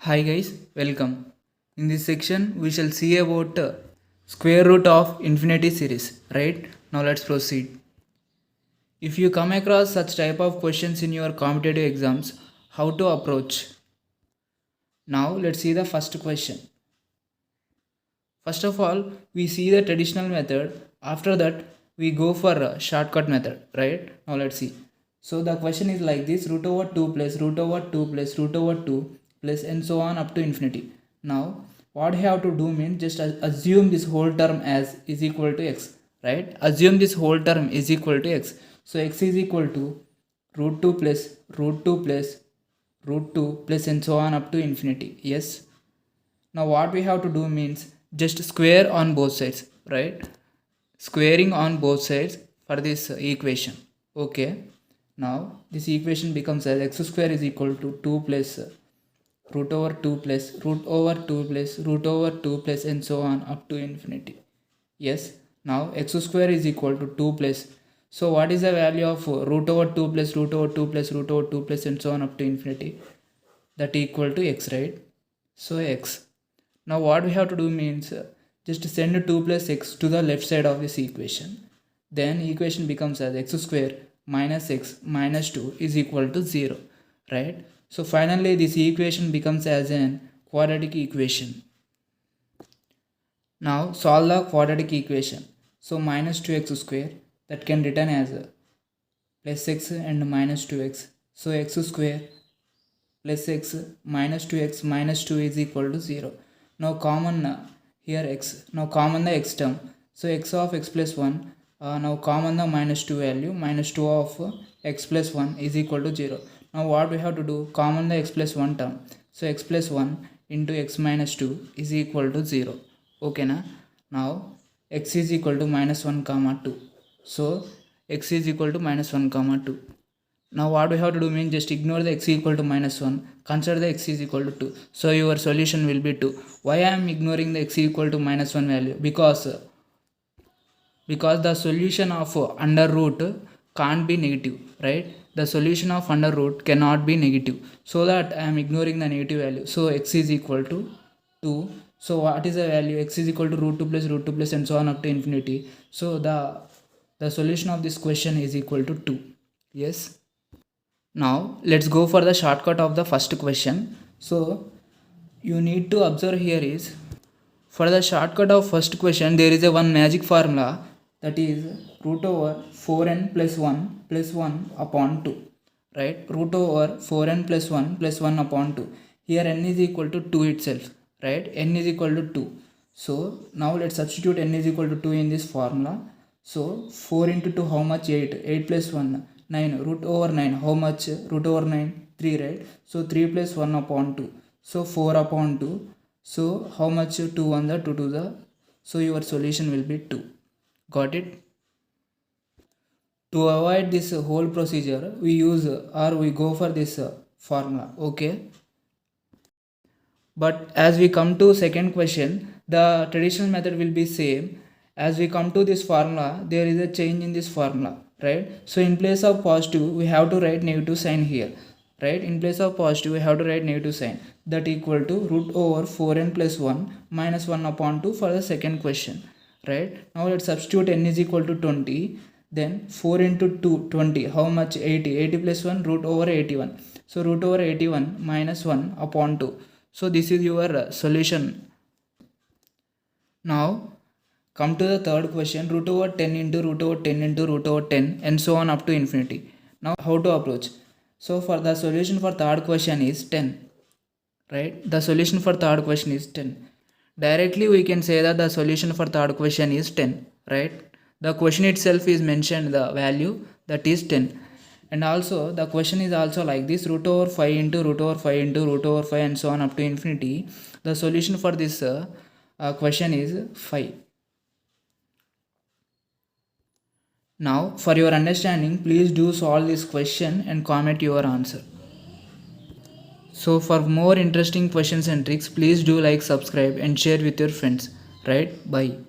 Hi guys, welcome. In this section, we shall see about square root of infinity series, right? Now let's proceed. If you come across such type of questions in your competitive exams, how to approach? Now let's see the first question. First of all, we see the traditional method. After that, we go for a shortcut method, right? Now let's see. So the question is like this: root over 2 plus root over 2 plus root over 2 plus and so on up to infinity. Now what you have to do means just assume this whole term as is equal to x, right? Assume this whole term is equal to x. So x is equal to root 2 plus root 2 plus root 2 plus and so on up to infinity. Yes. Now what we have to do means just square on both sides, right? Squaring on both sides for this equation. Okay. Now this equation becomes as x square is equal to 2 plus root over 2 plus root over 2 plus root over 2 plus and so on up to infinity. Yes. Now x square is equal to 2 plus. So what is the value of root over 2 plus root over 2 plus root over 2 plus and so on up to infinity? That equal to x, right? So x. Now what we have to do means just send 2 plus x to the left side of this equation. Then equation becomes as x square minus x minus 2 is equal to 0, right? So finally this equation becomes as an quadratic equation. Now solve the quadratic equation. So minus 2x square that can written as plus x and minus 2x. So x square plus x minus 2x minus 2 is equal to 0. Now common here x. Now common the x term. So x of x plus 1. Now common the minus 2 value. Minus 2 of x plus 1 is equal to 0. Now what we have to do? Common the x plus 1 term. So x plus 1 into x minus 2 is equal to 0. Okay na? Now x is equal to minus 1 comma 2. So x is equal to minus 1 comma 2. Now what we have to do means just ignore the x equal to minus 1. Consider the x is equal to 2. So your solution will be 2. Why I am ignoring the x equal to minus 1 value? Because the solution of under root can't be negative, right? The solution of under root cannot be negative. So that I am ignoring the negative value. So x is equal to 2. So what is the value? X is equal to root 2 plus and so on up to infinity. So the solution of this question is equal to 2. Yes. Now let's go for the shortcut of the first question. So you need to observe here is for the shortcut of first question there is a one magic formula, that is root over 4n plus 1 upon 2, right? Root over 4n plus 1 upon 2. Here n is equal to 2 itself, right? N is equal to 2. So now let's substitute n is equal to 2 in this formula. So 4 into 2 how much? 8. 8 plus 1 9. Root over 9 how much? Root over 9 3, right? So 3 plus 1 upon 2. So 4 upon 2. So how much? 2 on the 2 to the. So your solution will be 2. Got it? To avoid this whole procedure, we use or we go for this formula. Okay. But as we come to second question, the traditional method will be same. As we come to this formula, there is a change in this formula, right? So in place of positive, we have to write negative sign here, right? In place of positive, we have to write negative sign, that equal to root over 4n plus 1 minus 1 upon 2 for the second question, right? Now let's substitute n is equal to 20. Then 4 into 2 20 how much? 80. 80 plus 1 root over 81. So root over 81 minus 1 upon 2. So this is your solution. Now come to the third question, root over 10 into root over 10 into root over 10 and so on up to infinity. Now how to approach? So for the solution for third question is 10, right? The solution for third question is 10. Directly we can say that the solution for third question is 10, right? The question itself is mentioned the value, that is 10. And also the question is also like this, root over 5 into root over 5 into root over 5 and so on up to infinity. The solution for this question is 5. Now for your understanding, please do solve this question and comment your answer. So for more interesting questions and tricks, please do like, subscribe and share with your friends, right? Bye.